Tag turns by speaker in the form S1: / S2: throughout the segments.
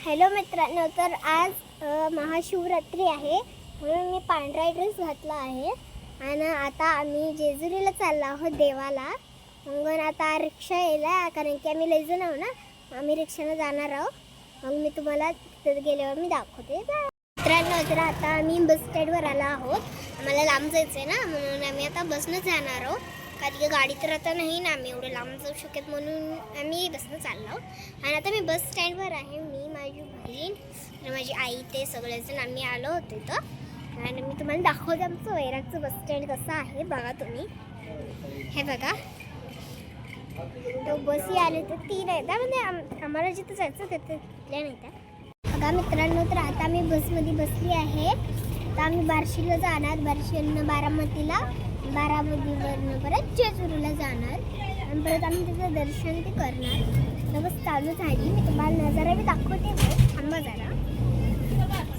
S1: Hello मित्रांनो, तर आज महाशिवरात्री आहे म्हणून मी पांढरा ड्रेस घातला आहे आणि आता आम्ही जेजुरीला चाललो आहोत देवाला. मग आता रिक्षा यायला, कारण की आम्ही लई जण आहो ना, आम्ही रिक्षाने जाणार आहोत. मग मी तुम्हाला तिथे गेल्यावर मी दाखवते. मित्रांनो, तर आता आम्ही बस स्टँडवर आलो आहोत. आम्हाला लांब जायचं आहे ना, म्हणून आम्ही आता बसनं जाणार आहोत. कारण की गाडी तर आता नाही ना, आम्ही एवढं लांब जाऊ शकत, म्हणून आम्ही बसनं चाललो आहोत. आणि आता मी बस स्टँडवर आहे. मी, माझी बहीण आणि माझी आई, ते सगळेजण आम्ही आलो होतो इथं. आणि मी तुम्हाला दाखवते आमचं वैरागचं बस स्टँड कसं आहे. बघा तुम्ही, हे बघा, तो बसही आले तर 3 आहेत, म्हणजे आम्हाला जिथं जायचं तिथल्या नाही त्या. बघा मित्रांनो, तर आता मी बसमध्ये बसली आहे. आता आम्ही बार्शीला जाणार, बार्शीवरनं बारामतीला, बारामतीवरनं परत जेजुरीला जाणार आणि परत आम्ही त्याचं दर्शन ते करणार. तर बस चालू झाली. मी तुम्हाला नजारा मी दाखवते. थांबा जरा,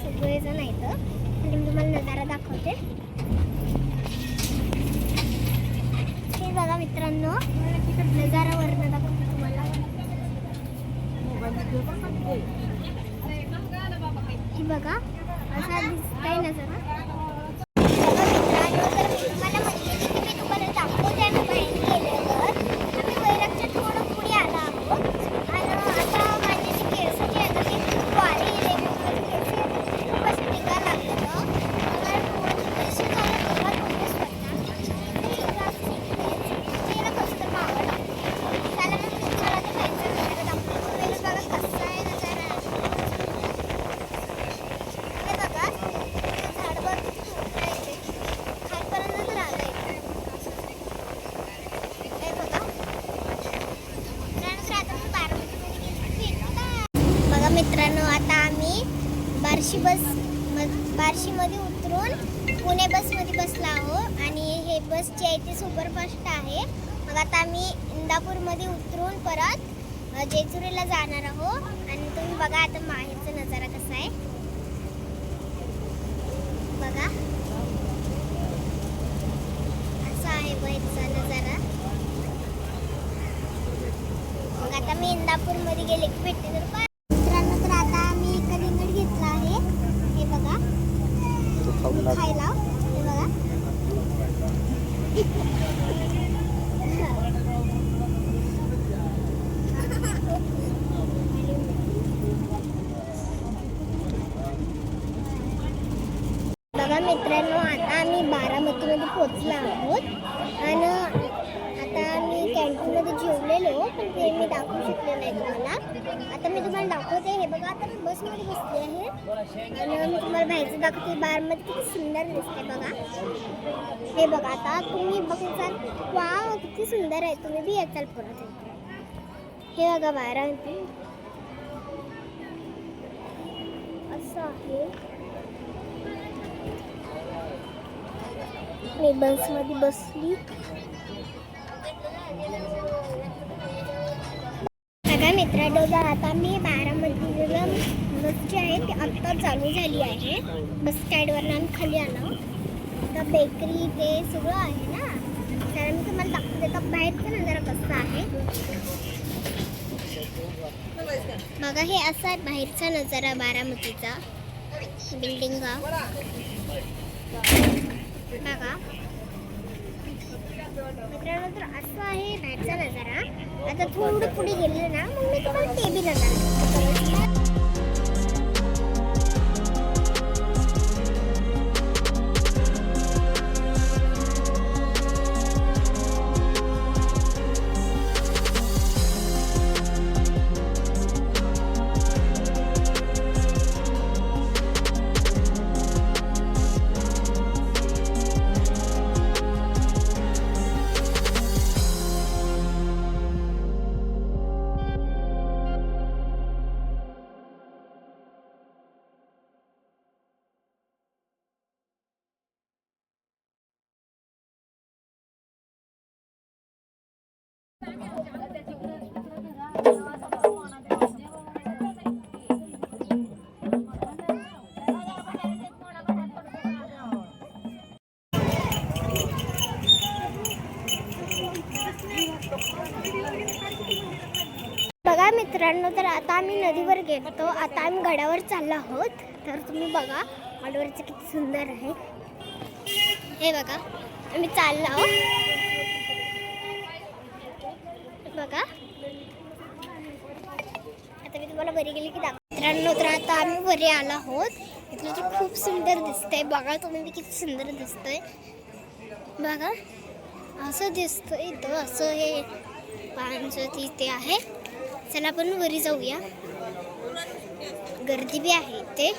S1: सगळेजण आहेत आणि मी तुम्हाला नजारा दाखवते. हे बघा मित्रांनो, नजारा वरनं दाखवते तुम्हाला. हे बघा, असा दिसतंय नजारा. मित्रांनो, आता आम्ही बार्शीमध्ये उतरून पुणे बसमध्ये बसला आहोत आणि हे बस जे आहे ते सुपरफास्ट आहे. मग आता आम्ही इंदापूरमध्ये उतरून परत जेजुरीला जाणार आहोत. आणि तुम्ही बघा आता माहेरचा नजारा कसा आहे. बघा, असा आहे बाहेरचा नजारा. मग आता मी इंदापूरमध्ये गेले की भेटते तर खायला. हे बघा, बघा मित्रांनो, आता आम्ही बारामतीमध्ये पोहोचलो आहोत आणि आता आम्ही कॅन्टीनमध्ये जेवलेलो, पण ते मी दाखवू शकले नाही तुम्हाला. आता मी तुम्हाला दाखवते. हे बघा, आता मी बसमध्ये बसली आहे आणि मी तुम्हाला बाहेरचं दाखवते. बारामती किती सुंदर दिसते बघा. हे बघा, आता तुम्ही बघाल, वाव किती सुंदर आहे. तुम्ही बी येताल परत. हे बघा, बारामती असं आहे. मी बसमध्ये बसली. बघा मित्रांनो, आता मी बारामतीला बस जी आहे ती आत्ता चालू झाली आहे. बस स्टँडवरनं आम्ही खाली आलो. आता बेकरी ते सगळं आहे ना, तर मी तुम्हाला दाखवते. तर बाहेरचा नजारा कसा आहे बघा. हे असा आहे बाहेरचा नजारा बारामतीचा. बिल्डिंग बघा. मित्रांनो, तर असं आहे बाहेरचा नजारा. आता थोडं पुढे गेलं ना, मग मी तुम्हाला ते बी नजारा मित्रांनो, तर आता आम्ही नदीवर गेलो. आता आम्ही गडावर चाललो आहोत. तर तुम्ही बघा गडावरचं किती सुंदर आहे. हे बघा आम्ही चाललो आहोत. बघा आता मी तुम्हाला वरी गेली की मित्रांनो, तर आता आम्ही वरी आलो आहोत. इथलं तर खूप सुंदर दिसतंय. बघा तुम्ही किती सुंदर दिसतंय. बघा असं दिसतं इथं, असं हे पाण्याचं तिथे आहे. चला आपण वरी जाऊया. गर्दी बी आहे इथे.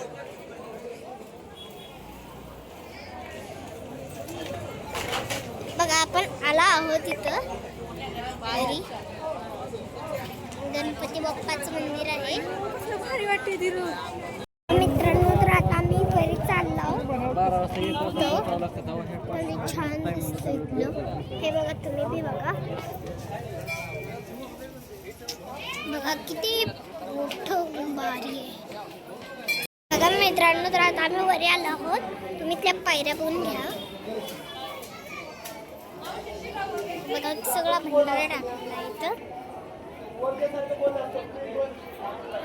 S1: बघा आपण आला आहोत इथं वरी. गणपती बाप्पाचं मंदिर आहे. मित्रांनो, तर आता आम्ही वरी चाललो. छान दिसतं इथलं. हे बघा तुम्ही बी बघा. बघा किती मोठं भारी आहे. बघा मित्रांनो, तर आता आम्ही वरी आलो आहोत. तुम्ही त्या पायऱ्या बघून घ्या. बघा सगळा भंडारा टाकला इथं.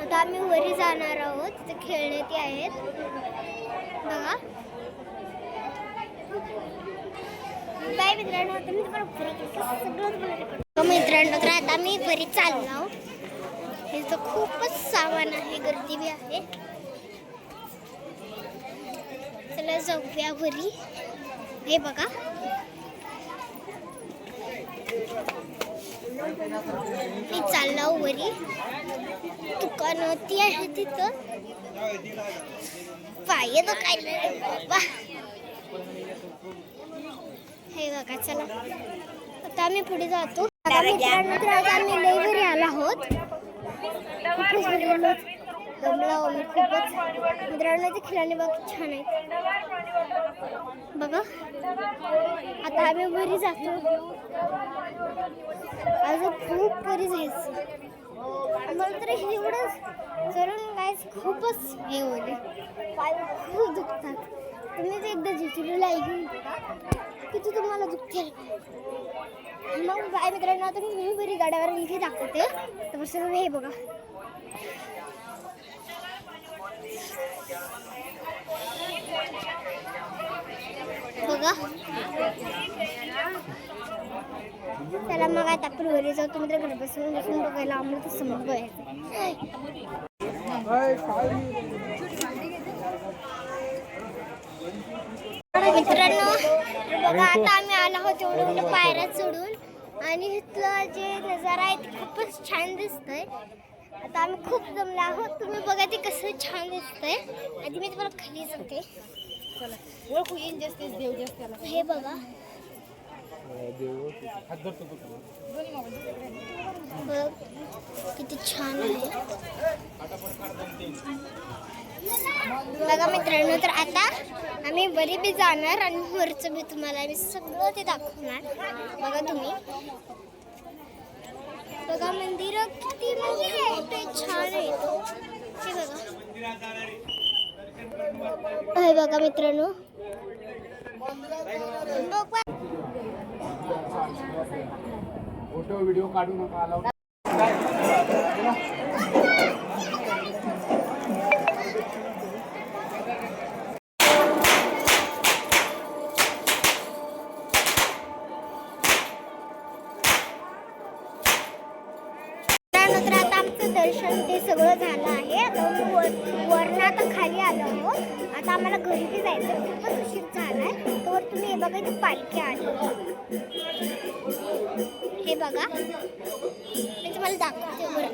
S1: आता आम्ही वरी जाणार आहोत. तिथे खेळणे ते आहेत. बघा बाय मित्रांनो. आता मी तुम्हाला सगळं मित्रांनो, तर आता मी वरी चाललो. हे तर खूपच सामान आहे. गर्दी बी आहे. चला जाऊया वरी. हे बघा मी चाललो वरी. दुकानं ती आहे तिथं. पाय तो काय बाबा. हे बघा चला आता आम्ही पुढे जातो. मित्रांनो, तर आता आम्ही लई वरी आलो आहोत. खूपच वरी आलो. दमला आम्ही खूपच. मित्रांनो ते खिलाने बघ छान आहे. बघा आता आम्ही वरी जातो. अजून खूप वरी जायचं. आम्हाला तर एवढंच चढून गायच खूपच हे होते. पाय खूप दुखतात. तुम्ही ते एकदा जेजुरीला ऐकून बघा किती तुम्हाला दुखते. मग बाय मित्रांनो, आता मी वरी गाड्यावर इथे दाखवते. तर सगळं हे बघा. बघा चला मग आता आपण वरी जाऊ. तुम्ही तर घर बसून बघायला आम्हाला तर समज बघायचं. मित्रांनो बघा आता आम्ही आलो आहोत एवढं पायऱ्या चढून. आणि इथलं जे नजारा आहे ते खूपच छान दिसतंय. आता आम्ही खूप जमलो आहोत. तुम्ही बघा ते कसं छान दिसतंय. आधी मी तुम्हाला खाली जाते. हे बघा किती छान आहे. बघा मित्रांनो, तर आता आम्ही वरी बी जाणार आणि वरचं बी तुम्हाला मी सगळं ते दाखवणार. बघा तुम्ही बघा मंदिर किती मोठे छान आहे. हे बघा. हे बघा मित्रांनो.
S2: फोटो व्हिडिओ काढू नका. अलाउड
S1: तर आता आमचं दर्शन ते सगळं झालं आहे. आता वरनं आता खाली आलो आहोत. आता आम्हाला घरी बी जायचं. खूपच उशीर झाला आहे. तर तुम्ही हे बघा इथे पालखी आली. हे बघा मी तुम्हाला दाखवते बरं.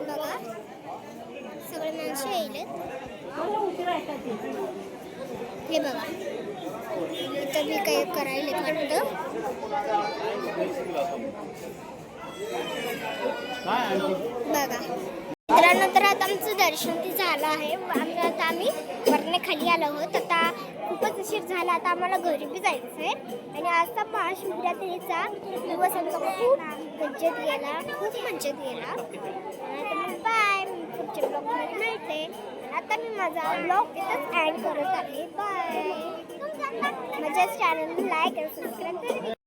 S1: बघा सगळे माणसं येईल. हे बघा इथं मी काही करायला वाटतं. बघा मित्रांनो, तर आता आमचं दर्शन ते झालं आहे. आता आम्ही वरने खाली आलो आहोत. आता खूपच उशीर झाला. आता आम्हाला घरी बी जायचं आहे. आणि आजचा महाशिवरात्रीचा दिवस आमचा खूप मज्जेत गेला. बाय. पुढच्या ब्लॉगमध्ये मिळते. आता मी माझा ब्लॉग इथंच ॲड करत आहे. बाय. माझ्या चॅनलला लाईक आणि सबस्क्राईब करा.